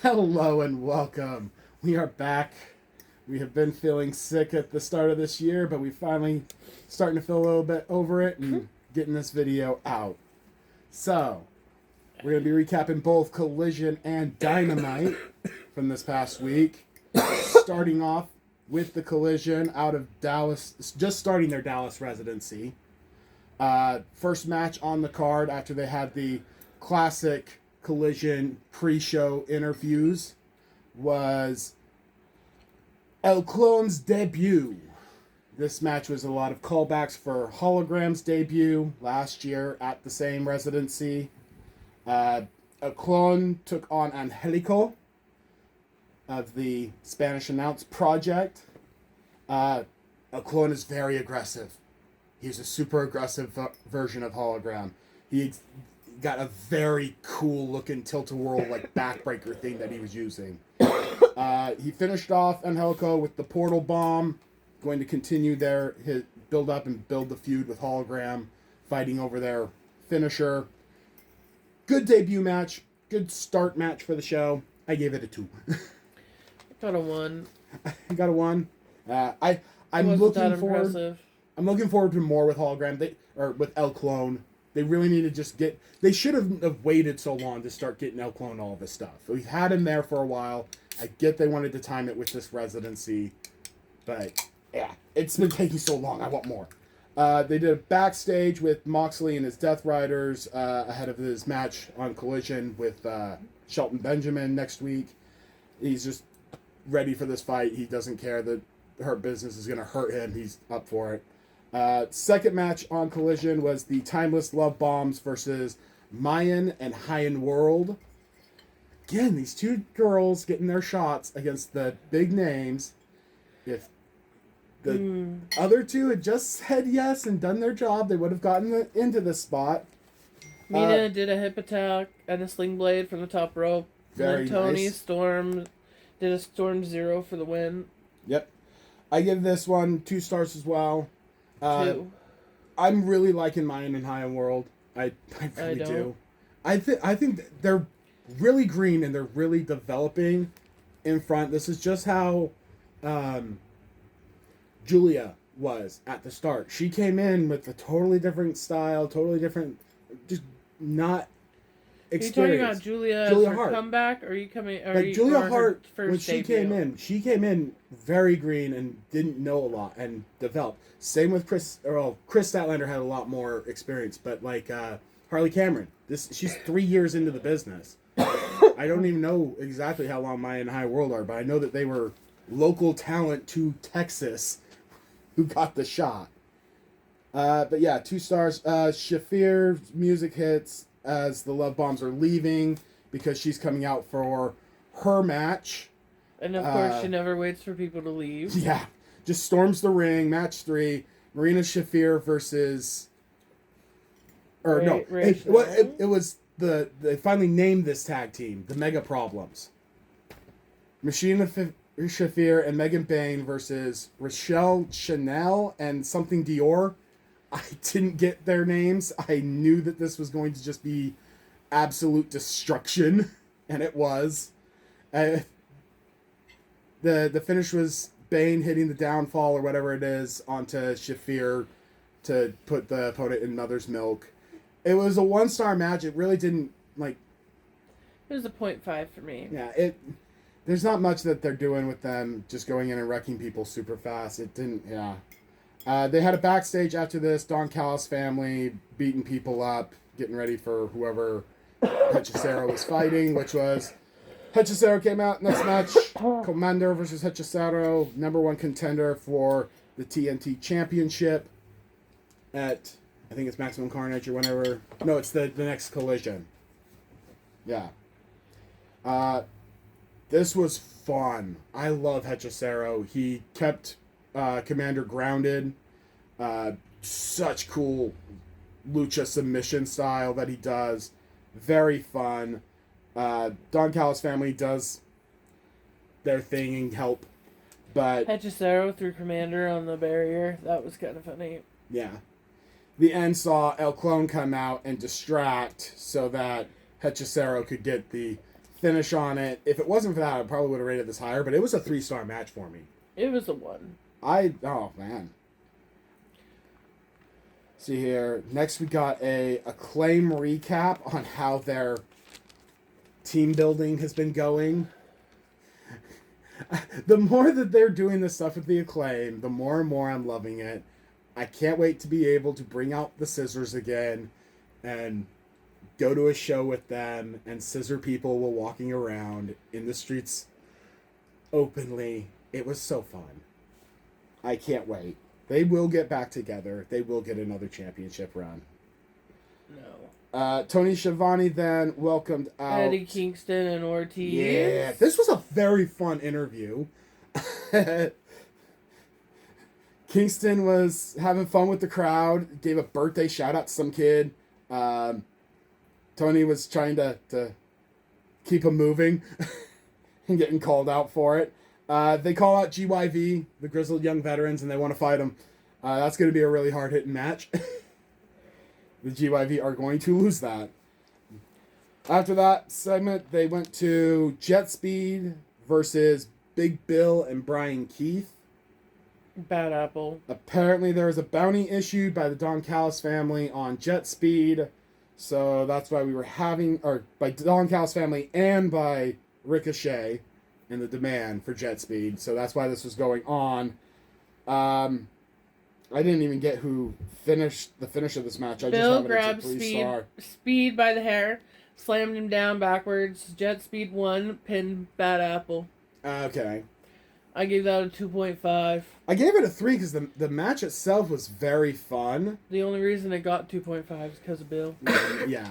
Hello and welcome. We are back. We have been feeling sick at the start of this year, but we finally starting to feel a little bit over it and getting this video out. So, we're going to be recapping both Collision and Dynamite from this past week. Starting off with the Collision out of Dallas, just starting their Dallas residency. First match on the card after they had the classic Collision pre-show interviews was El Clone's debut. This match was a lot of callbacks for Hologram's debut last year at the same residency. El Clone took on Angelico of the Spanish Announce Project. El Clone is very aggressive. He's a super aggressive version of Hologram. He got a very cool looking tilt-a-whirl like backbreaker thing that he was using. He finished off Angelico with the portal bomb, going to continue his build up and build the feud with Hologram, fighting over their finisher. Good debut match, good start match for the show. I gave it a 2. Got a 1. I got a 1. I'm looking forward to more with Hologram. With El Clone. They really need to just get... They should have waited so long to start getting El Clone all this stuff. We've had him there for a while. I get they wanted to time it with this residency. But, yeah. It's been taking so long. I want more. They did a backstage with Moxley and his Death Riders ahead of his match on Collision with Shelton Benjamin next week. He's just ready for this fight. He doesn't care that Hurt Business is going to hurt him. He's up for it. Second match on Collision was the Timeless Love Bombs versus Mayan and High-End World. Again, these two girls getting their shots against the big names. If the other two had just said yes and done their job, they would have gotten into this spot. Mina did a hip attack and a sling blade from the top rope. Very and Tony nice. Storm did a Storm Zero for the win. Yep. I give this one 2 stars as well. 2. I'm really liking Mayan and High-End World. I really do. I think they're really green and they're really developing in front. This is just how Julia was at the start. She came in with a totally different style, totally different, just not experience. Are you talking about Julia Hart. Comeback? Or are you coming? Julia Hart, first when she debut? came in very green and didn't know a lot and developed. Same with Chris Statlander had a lot more experience, but like Harley Cameron, she's 3 years into the business. I don't even know exactly how long Maya and High World are, but I know that they were local talent to Texas who got the shot. But yeah, 2 stars. Shafir's music hits as the Love Bombs are leaving because she's coming out for her match. And of course, she never waits for people to leave. Yeah, just storms the ring. Match 3, Marina Shafir versus... It was they finally named this tag team, the Mega Problems. Machina Shafir and Megan Bain versus Rochelle Chanel and something Dior. I didn't get their names. I knew that this was going to just be absolute destruction, and it was. The finish was Bain hitting the downfall or whatever it is onto Shafir to put the opponent in mother's milk. It was a 1-star match. It really didn't, like... It was a 0.5 for me. Yeah, there's not much that they're doing with them just going in and wrecking people super fast. It didn't, yeah. They had a backstage after this. Don Callis family beating people up, getting ready for whoever Hechicero was fighting, which was... Hechicero came out next match. Commander versus Hechicero, #1 contender for the TNT Championship at... I think it's Maximum Carnage or whenever... No, it's the next Collision. Yeah. This was fun. I love Hechicero. He kept Commander grounded. Such cool lucha submission style that he does. Very fun. Don Callis family does their thing and help. But Hechicero threw Commander on the barrier. That was kind of funny. Yeah. The end saw El Clone come out and distract so that Hechicero could get the finish on it. If it wasn't for that, I probably would have rated this higher, but it was a 3-star match for me. It was a 1. Oh, man. See here. Next, we got a Acclaim recap on how their team building has been going. The more that they're doing this stuff with the Acclaim, the more and more I'm loving it. I can't wait to be able to bring out the scissors again and go to a show with them and scissor people while walking around in the streets openly. It was so fun. I can't wait. They will get back together. They will get another championship run. No. Tony Schiavone then welcomed out Eddie Kingston and Ortiz. Yeah, this was a very fun interview. Kingston was having fun with the crowd, gave a birthday shout out to some kid. Tony was trying to keep him moving and getting called out for it. They call out GYV, the Grizzled Young Veterans, and they want to fight him. That's going to be a really hard-hitting match. The GYV are going to lose that. After that segment, they went to Jet Speed versus Big Bill and Brian Keith. Bad Apple. Apparently, there was a bounty issued by the Don Callis family on Jet Speed. So that's why we were having, or by Don Callis family and by Ricochet, and the demand for Jet Speed. So that's why this was going on. I didn't even get who finished the finish of this match. I Bill just grabbed Speed by the hair, slammed him down backwards. Jet Speed won, pinned Bad Apple. Okay. I gave that a 2.5. I gave it a 3 because the match itself was very fun. The only reason it got 2.5 is because of Bill. Yeah.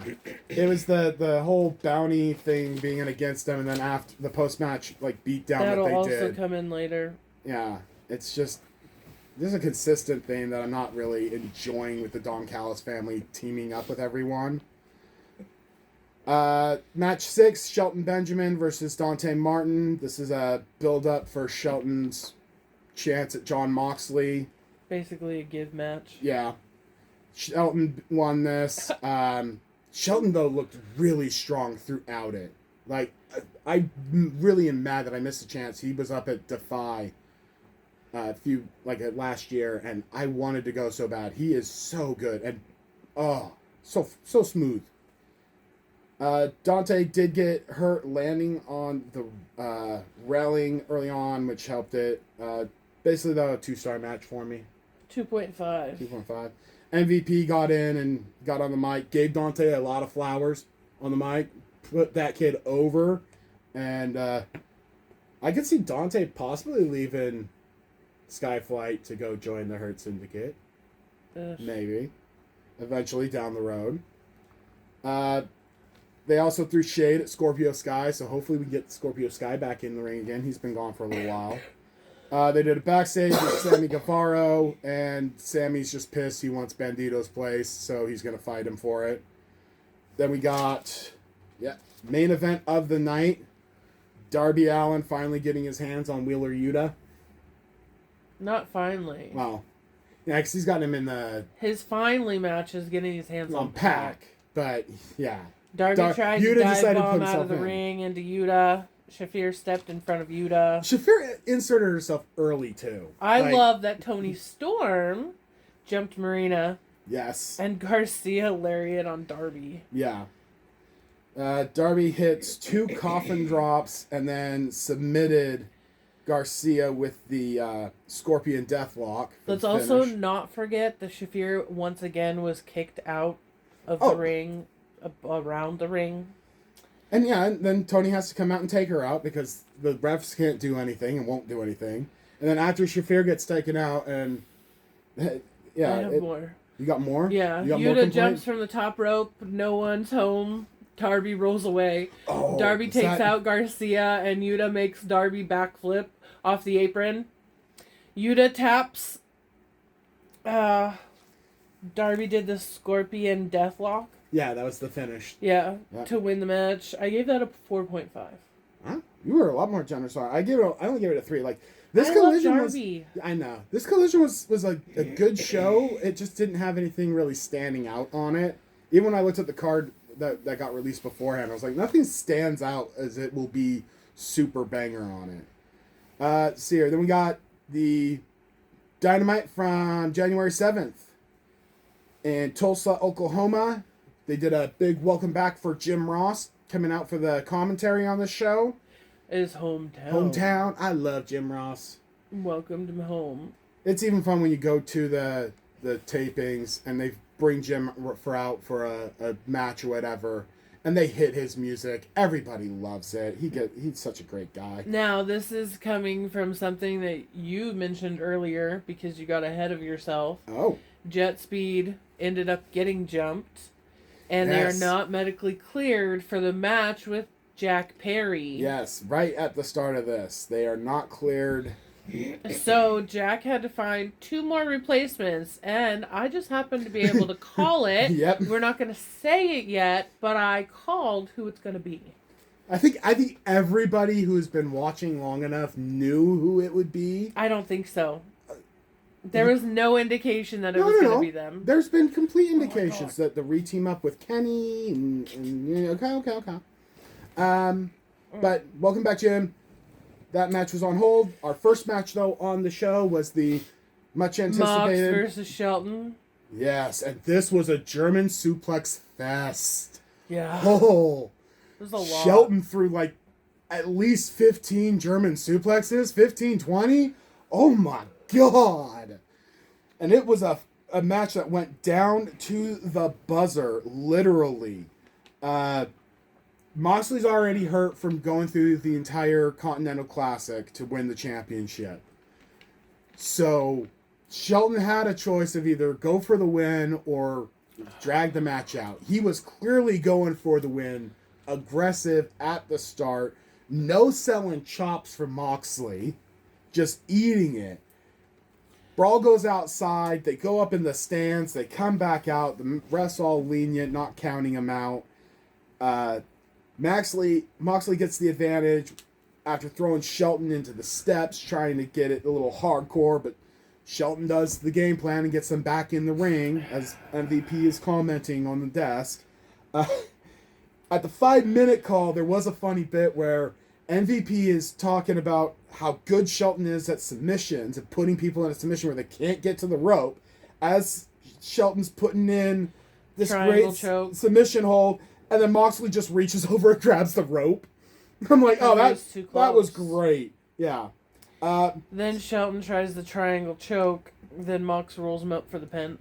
It was the whole bounty thing being against them, and then after the post-match beat down That'll that they also did. come in later. Yeah. It's just... There's a consistent thing that I'm not really enjoying with the Don Callis family teaming up with everyone. Match 6, Shelton Benjamin versus Dante Martin. This is a build-up for Shelton's chance at Jon Moxley. Basically a give match. Yeah. Shelton won this. Shelton, though, looked really strong throughout it. I really am mad that I missed a chance. He was up at Defy last year, and I wanted to go so bad. He is so good and so smooth. Dante did get hurt landing on the railing early on, which helped it. Basically, though, a 2-star match for me. 2.5. 2.5. MVP got in and got on the mic, gave Dante a lot of flowers on the mic, put that kid over, and I could see Dante possibly leaving Skyflight to go join the Hurt Syndicate. Maybe. Eventually down the road. They also threw shade at Scorpio Sky, so hopefully we get Scorpio Sky back in the ring again. He's been gone for a little while. They did a backstage with Sammy Guevara, and Sammy's just pissed. He wants Bandito's place, so he's going to fight him for it. Then we got, main event of the night. Darby Allin finally getting his hands on Wheeler Yuta. Not finally. Wow. Yeah, because he's got him in the... His finally match is getting his hands on Pac. But, yeah. Darby tried to dive bomb out of the ring into Yuta. Shafir stepped in front of Yuta. Shafir inserted herself early, too. I love that Tony Storm jumped Marina. Yes. And Garcia lariat on Darby. Yeah. Darby hits 2 coffin drops and then submitted Garcia with the Scorpion Deathlock. Let's also not forget that Shafir once again was kicked out of the ring, around the ring. And then Tony has to come out and take her out because the refs can't do anything and won't do anything. And then after Shafir gets taken out and... I have more. You got more? Yeah. Yuta jumps from the top rope. No one's home. Darby rolls away. Darby takes out Garcia, and Yuta makes Darby backflip off the apron. Yuta taps. Darby did the Scorpion Deathlock. Yeah, that was the finish. Yeah, to win the match. I gave that a 4.5. Huh? You were a lot more generous. I only gave it a 3. This collision was. I know this collision was a good show. It just didn't have anything really standing out on it. Even when I looked at the card that got released beforehand. I was like, nothing stands out as it will be super banger on it. See here. Then we got the Dynamite from January 7th in Tulsa, Oklahoma. They did a big welcome back for Jim Ross coming out for the commentary on the show. His hometown. Hometown. I love Jim Ross. Welcome to home. It's even fun when you go to the tapings and they bring Jim out for a match or whatever, and they hit his music. Everybody loves it. He's such a great guy. Now, this is coming from something that you mentioned earlier because you got ahead of yourself. Oh. Jet Speed ended up getting jumped, and they are not medically cleared for the match with Jack Perry. Yes, right at the start of this. They are not cleared. So Jack had to find 2 more replacements, and I just happened to be able to call it. Yep. We're not going to say it yet, but I called who it's going to be. I think everybody who's been watching long enough knew who it would be. I don't think so. There was no indication that it was going to be them. There's been complete indications that the re-team up with Kenny and okay. But welcome back, Jim. That match was on hold. Our first match, though, on the show was the much anticipated Mox versus Shelton. Yes, and this was a German suplex fest. Yeah. Oh, it was a lot. Shelton threw like at least 15 German suplexes, 15, 20. Oh my God. And it was a match that went down to the buzzer, literally. Moxley's already hurt from going through the entire Continental Classic to win the championship. So Shelton had a choice of either go for the win or drag the match out. He was clearly going for the win, aggressive at the start, no selling chops for Moxley, just eating it. Brawl goes outside, they go up in the stands, they come back out, the refs all lenient, not counting them out. Moxley gets the advantage after throwing Shelton into the steps, trying to get it a little hardcore, but Shelton does the game plan and gets them back in the ring, as MVP is commenting on the desk. At the 5-minute call, there was a funny bit where MVP is talking about how good Shelton is at submissions and putting people in a submission where they can't get to the rope, as Shelton's putting in this Triangle great choke. Submission hold. And then Moxley just reaches over and grabs the rope. I'm like, oh, that was great. Yeah. Then Shelton tries the triangle choke. Then Mox rolls him up for the pin.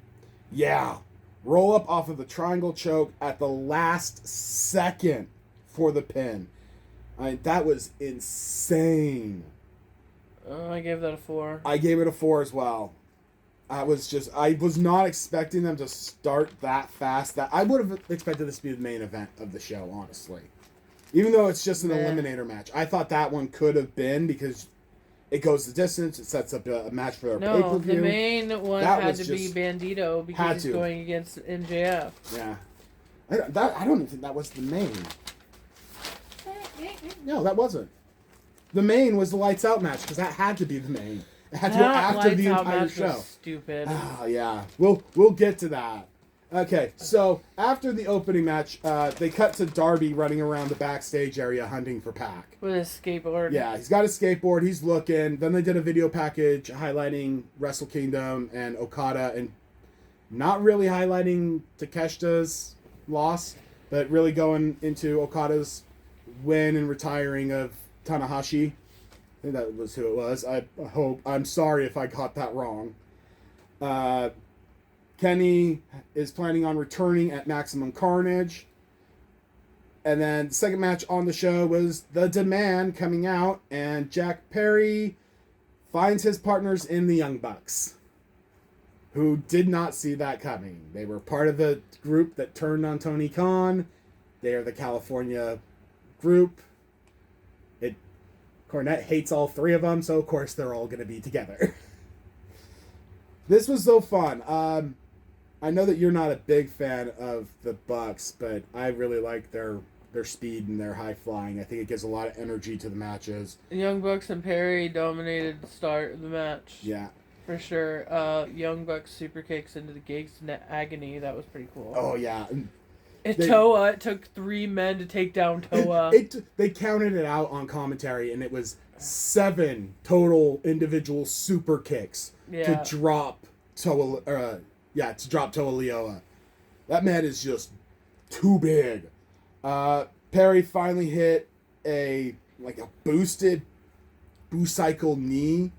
Yeah. Roll up off of the triangle choke at the last second for the pin. That was insane. I gave that a 4. I gave it a 4 as well. I was not expecting them to start that fast. That I would have expected this to be the main event of the show, honestly. Even though it's just an eliminator match. I thought that one could have been because it goes the distance. It sets up a match for a pay-per-view. The main one had to be Bandito because he's going against MJF. Yeah. I don't even think that was the main. No, that wasn't. The main was the Lights Out match because that had to be the main. It had to go after the entire show. Was stupid. Oh, yeah. We'll get to that. Okay, so after the opening match, they cut to Darby running around the backstage area hunting for Pac. With his skateboard. Yeah, he's got a skateboard. He's looking. Then they did a video package highlighting Wrestle Kingdom and Okada and not really highlighting Takeshita's loss, but really going into Okada's win and retiring of Tanahashi. I think that was who it was. I'm sorry if I got that wrong. Kenny is planning on returning at Maximum Carnage. And then the second match on the show was The Demand coming out, and Jack Perry finds his partners in the Young Bucks, who did not see that coming. They were part of the group that turned on Tony Khan. They are the California group. Cornette hates all 3 of them, so of course they're all going to be together. This was so fun. I know that you're not a big fan of the Bucks, but I really like their speed and their high flying. I think it gives a lot of energy to the matches. Young Bucks and Perry dominated the start of the match. Yeah. For sure. Young Bucks super kicks into the Gates Agony. That was pretty cool. Oh, yeah. Toa, it took 3 men to take down Toa. They counted it out on commentary, and it was 7 total individual super kicks to drop Toa. To drop Toa Leoa. That man is just too big. Perry finally hit a boosted Boo-cycle knee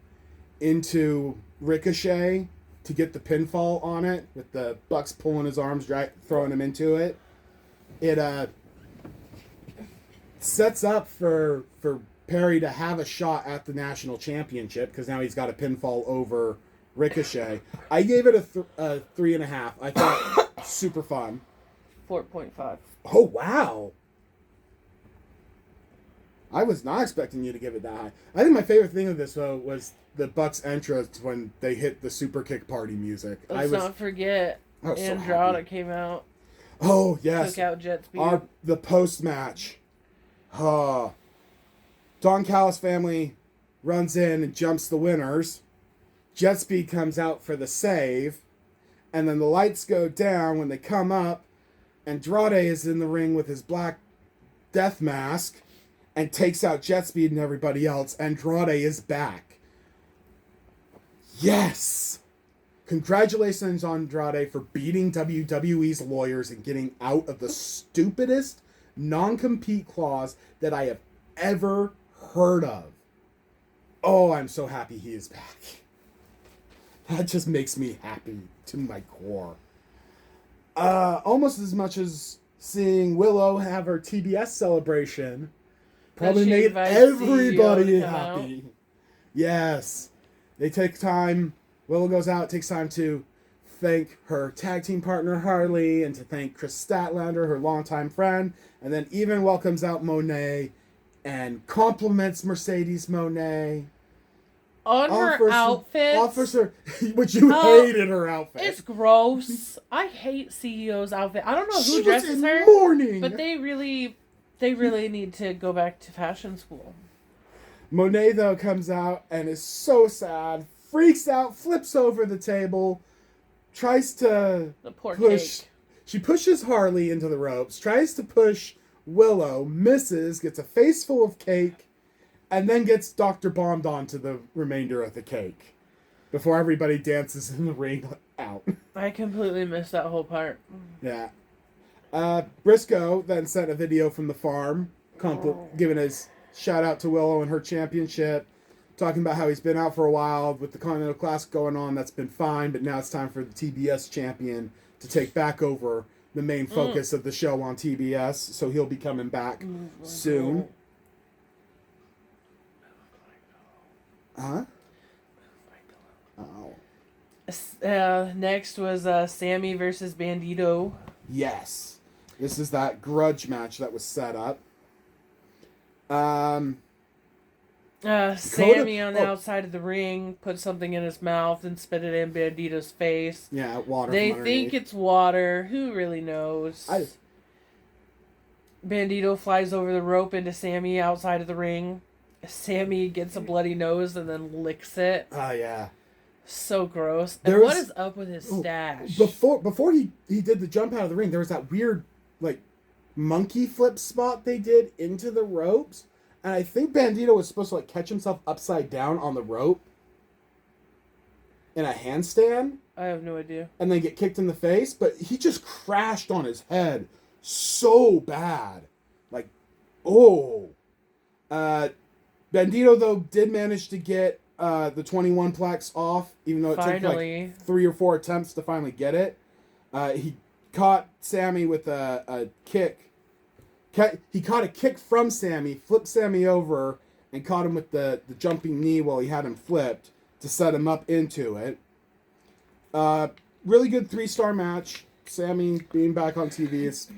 into Ricochet to get the pinfall on it, with the Bucks pulling his arms, throwing him into it. It sets up for Perry to have a shot at the national championship, because now he's got a pinfall over Ricochet. I gave it a 3.5. I thought super fun. 4.5. Oh, wow. I was not expecting you to give it that high. I think my favorite thing of this, though, was the Bucks entrance when they hit the super kick party music. Let's not forget, Andrade came out. Oh, yes. Took out Jet Speed. The post-match. Don Callis family runs in and jumps the winners. Jet Speed comes out for the save. And then the lights go down when they come up. Andrade is in the ring with his black death mask and takes out Jet Speed and everybody else. Andrade is back. Yes! Congratulations, Andrade, for beating WWE's lawyers and getting out of the stupidest non-compete clause that I have ever heard of. Oh, I'm so happy he is back. That just makes me happy to my core. Almost as much as seeing Willow have her TBS celebration probably made everybody happy. Yes. They take time. Willow goes out, takes time to thank her tag team partner Harley and to thank Chris Statlander, her longtime friend, and then even welcomes out Monet and compliments Mercedes Moné on her outfit. Which you hated her outfit. It's gross. I hate CEO's outfit. I don't know who dresses her, but they really need to go back to fashion school. Monet, though, comes out and is so sad, freaks out, flips over the table, tries to push. Cake. She pushes Harley into the ropes, tries to push Willow, misses, gets a face full of cake, and then gets Dr. Bombed onto the remainder of the cake before everybody dances in the ring out. I completely missed that whole part. Yeah. Briscoe then sent a video from the farm, giving his shout out to Willow and her championship, talking about how he's been out for a while with the Continental Classic going on. That's been fine, but now it's time for the TBS champion to take back over the main focus of the show on TBS. So he'll be coming back soon. Huh? Oh. Next was Sammy versus Bandito. Yes. This is that grudge match that was set up. Sammy on the outside of the ring put something in his mouth and spit it in Bandito's face. Yeah, water. They think it's water. Who really knows? Bandito flies over the rope into Sammy outside of the ring. Sammy gets a bloody nose and then licks it. Oh, yeah. So gross. And what is up with his stash? Before he did the jump out of the ring, there was that weird, monkey flip spot they did into the ropes. And I think Bandito was supposed to, catch himself upside down on the rope in a handstand. I have no idea. And then get kicked in the face. But he just crashed on his head so bad. Bandito, though, did manage to get the 21 plex off, even though it took 3 or 4 attempts to finally get it. He caught Sammy with a kick. He caught a kick from Sammy, flipped Sammy over, and caught him with the jumping knee while he had him flipped to set him up into it. Really good 3-star match. Sammy being back on TV is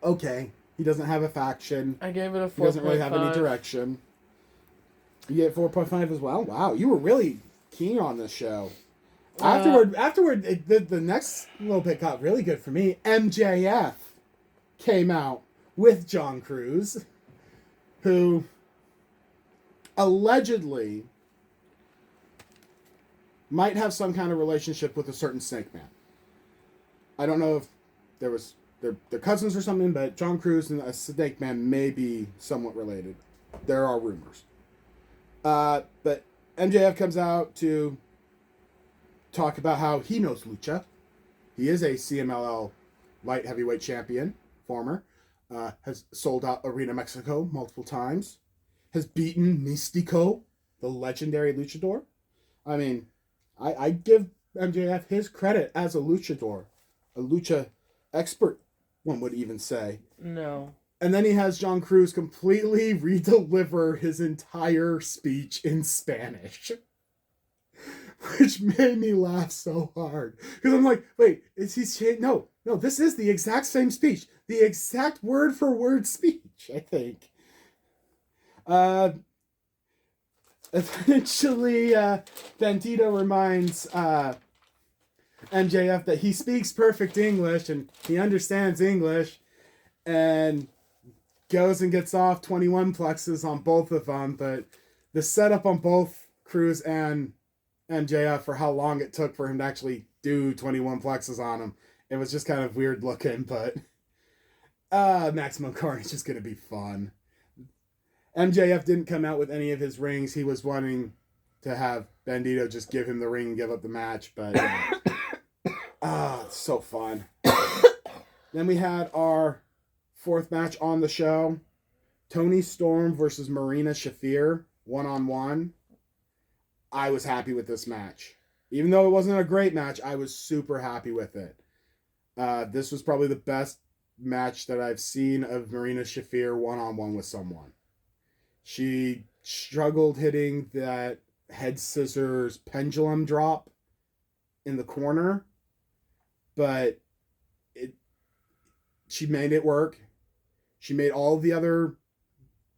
okay. He doesn't have a faction. I gave it a 4.5. He doesn't really have any direction. You get 4.5 as well? Wow, you were really keen on this show. Afterward, the next little bit got really good for me. MJF came out with John Cruz, who allegedly might have some kind of relationship with a certain Snake Man. I don't know if there was they're cousins or something, but John Cruz and a Snake Man may be somewhat related. There are rumors. But MJF comes out to talk about how he knows lucha. He is a CMLL light heavyweight champion, former. Has sold out Arena Mexico multiple times. Has beaten Mystico, the legendary luchador. I mean, I give MJF his credit as a luchador. A lucha expert, one would even say. No. And then he has John Cruz completely redeliver his entire speech in Spanish. Which made me laugh so hard. Because I'm like, wait, is he saying... No, this is the exact same speech. The exact word-for-word speech, I think. Eventually, Bandito reminds MJF that he speaks perfect English and he understands English. And goes and gets off 21 plexes on both of them. But the setup on both Cruz and MJF for how long it took for him to actually do 21 plexes on him. It was just kind of weird looking, but Maximum Carnage is going to be fun. MJF didn't come out with any of his rings. He was wanting to have Bandito just give him the ring and give up the match, but it's so fun. Then we had our fourth match on the show. Toni Storm versus Marina Shafir, 1-on-1. I was happy with this match. Even though it wasn't a great match, I was super happy with it. This was probably the best match that I've seen of Marina Shafir 1-on-1 with someone. She struggled hitting that head scissors pendulum drop in the corner, but she made it work. She made all the other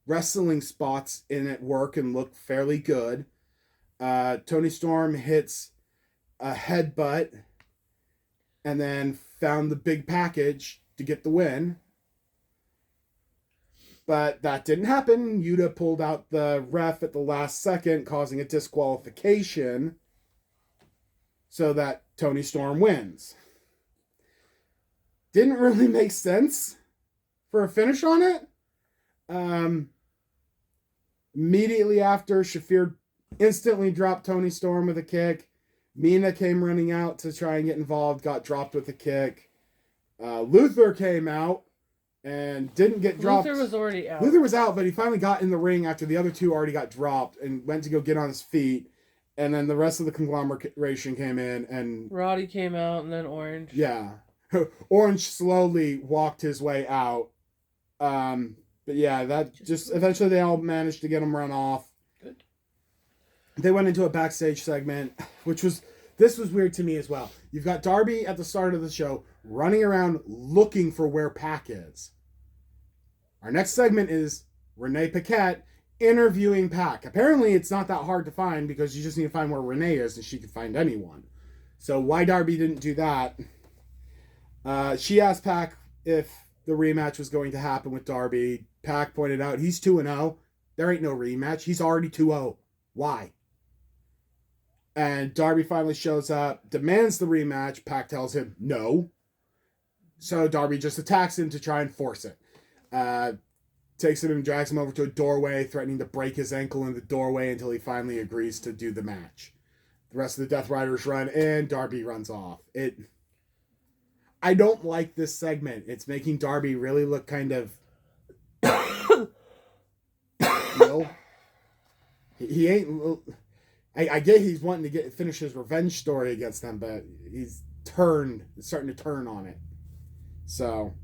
wrestling spots in it work and look fairly good. Toni Storm hits a headbutt and then found the big package to get the win. But that didn't happen. Yuta pulled out the ref at the last second, causing a disqualification so that Toni Storm wins. Didn't really make sense for a finish on it. Immediately after, Shafir instantly dropped Toni Storm with a kick. Mina came running out to try and get involved, got dropped with a kick. Luther came out and didn't get dropped. Luther was already out. Luther was out, but he finally got in the ring after the other two already got dropped and went to go get on his feet. And then the rest of the conglomeration came in and... Roddy came out and then Orange. Yeah. Orange slowly walked his way out. But yeah, that just... Eventually they all managed to get him run off. Good. They went into a backstage segment, which was... This was weird to me as well. You've got Darby at the start of the show running around looking for where Pac is. Our next segment is Renee Paquette interviewing Pac. Apparently it's not that hard to find because you just need to find where Renee is and she can find anyone. So why Darby didn't do that? She asked Pac if the rematch was going to happen with Darby. Pac pointed out he's 2-0. There ain't no rematch. He's already 2-0. Why? And Darby finally shows up, demands the rematch. Pac tells him no. So Darby just attacks him to try and force it. Takes him and drags him over to a doorway, threatening to break his ankle in the doorway until he finally agrees to do the match. The rest of the Death Riders run in, Darby runs off. I don't like this segment. It's making Darby really look kind of... He ain't... I get he's wanting to finish his revenge story against them, but he's starting to turn on it. So,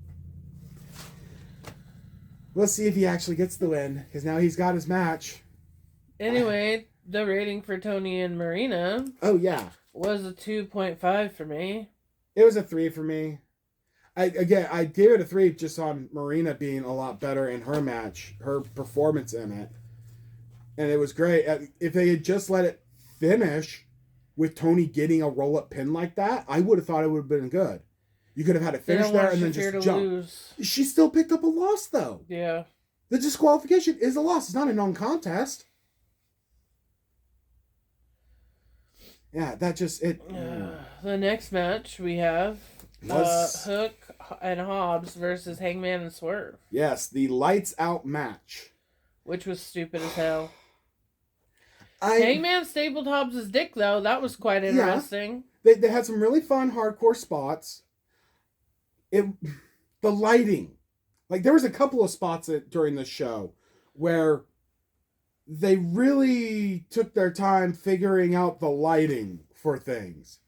let's see if he actually gets the win, because now he's got his match. Anyway, the rating for Tony and Marina... Oh, yeah. ...was a 2.5 for me. It was a 3 for me. I gave it a 3 just on Marina being a lot better in her match, her performance in it. And it was great. If they had just let it finish with Tony getting a roll-up pin like that, I would have thought it would have been good. You could have had it finish there and then just jump. Lose. She still picked up a loss, though. Yeah. The disqualification is a loss. It's not a non-contest. Yeah, that just... The next match we have... Hook and Hobbs versus Hangman and Swerve. Yes, the lights out match. Which was stupid as hell. Hangman stapled Hobbs' dick, though. That was quite interesting. Yeah, they had some really fun hardcore spots. The lighting. Like, there was a couple of spots during the show where they really took their time figuring out the lighting for things.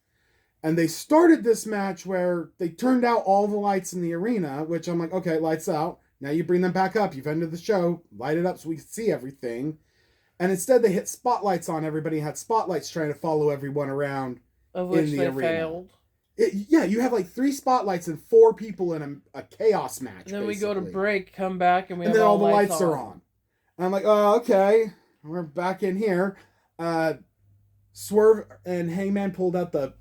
And they started this match where they turned out all the lights in the arena, which I'm like, okay, lights out. Now you bring them back up. You've ended the show. Light it up so we can see everything. And instead they hit spotlights on everybody. Had spotlights trying to follow everyone around of which in the they arena. Failed. Yeah, you have like 3 spotlights and 4 people in a chaos match. And then basically. we go to break, come back, and then all the lights are on. And I'm like, oh, okay. We're back in here. Swerve and Hangman pulled out the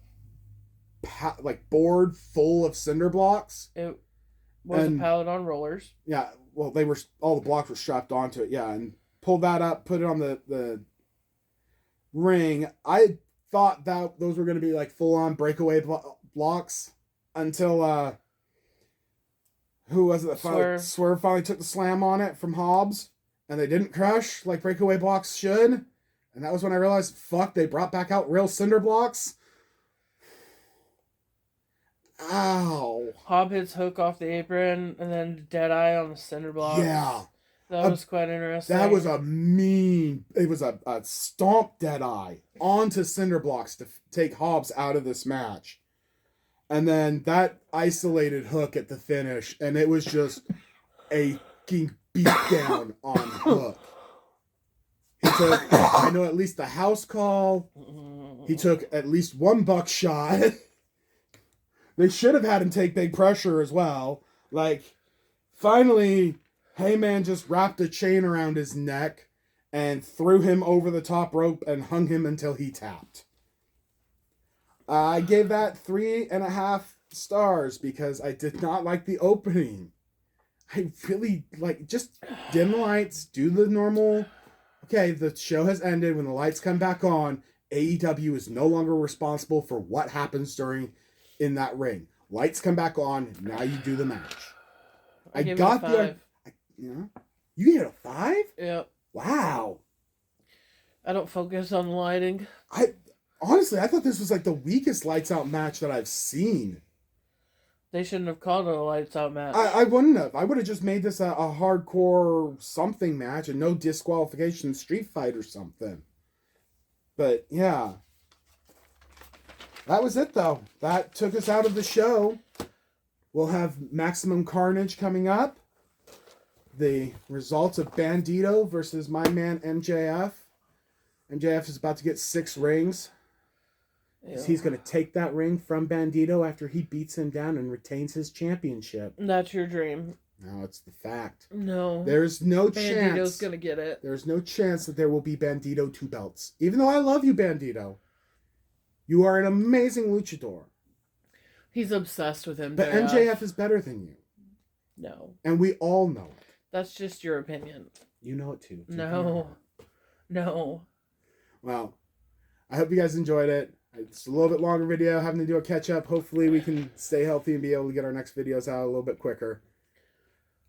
board full of cinder blocks. It was a pallet on rollers. Yeah, well, all the blocks were strapped onto it. Yeah, and pulled that up, put it on the ring. I thought that those were going to be like full on breakaway blocks until who was it that Swerve finally took the slam on it from Hobbs, and they didn't crush like breakaway blocks should. And that was when I realized, fuck, they brought back out real cinder blocks. Ow. Hobb hits Hook off the apron, and then Deadeye on the cinder block. Yeah. That was quite interesting. That was it was a stomp Deadeye onto cinder blocks to take Hobbs out of this match. And then that isolated Hook at the finish, and it was just a beat down on Hook. He took, I know, at least the house call. He took at least 1 buckshot. They should have had him take big pressure as well. Like, finally, Heyman just wrapped a chain around his neck and threw him over the top rope and hung him until he tapped. I gave that 3.5 stars because I did not like the opening. I really, just dim the lights, do the normal... Okay, the show has ended. When the lights come back on, AEW is no longer responsible for what happens in that ring. Lights come back on. Now you do the match. I got the. You gave it a 5? Yep. Wow. I don't focus on the lighting. Honestly, I thought this was like the weakest lights out match that I've seen. They shouldn't have called it a lights out match. I wouldn't have. I would have just made this a hardcore something match and no disqualification street fight or something. But yeah. That was it though. That took us out of the show. We'll have Maximum Carnage coming up. The results of Bandito versus my man MJF. MJF is about to get 6 rings. Yeah. He's going to take that ring from Bandito after he beats him down and retains his championship. That's your dream. No, it's the fact. No. There's no chance. Bandito's going to get it. There's no chance that there will be Bandito 2 belts. Even though I love you, Bandito. You are an amazing luchador. He's obsessed with him. But MJF is better than you. No. And we all know it. That's just your opinion. You know it too. No. No. Well, I hope you guys enjoyed it. It's a little bit longer video, having to do a catch-up. Hopefully we can stay healthy and be able to get our next videos out a little bit quicker.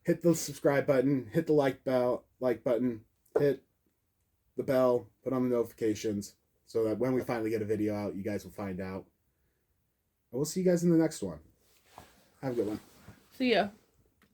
Hit the subscribe button. Hit the like button. Hit the bell. Put on the notifications so that when we finally get a video out, you guys will find out. And we'll see you guys in the next one. Have a good one. See ya.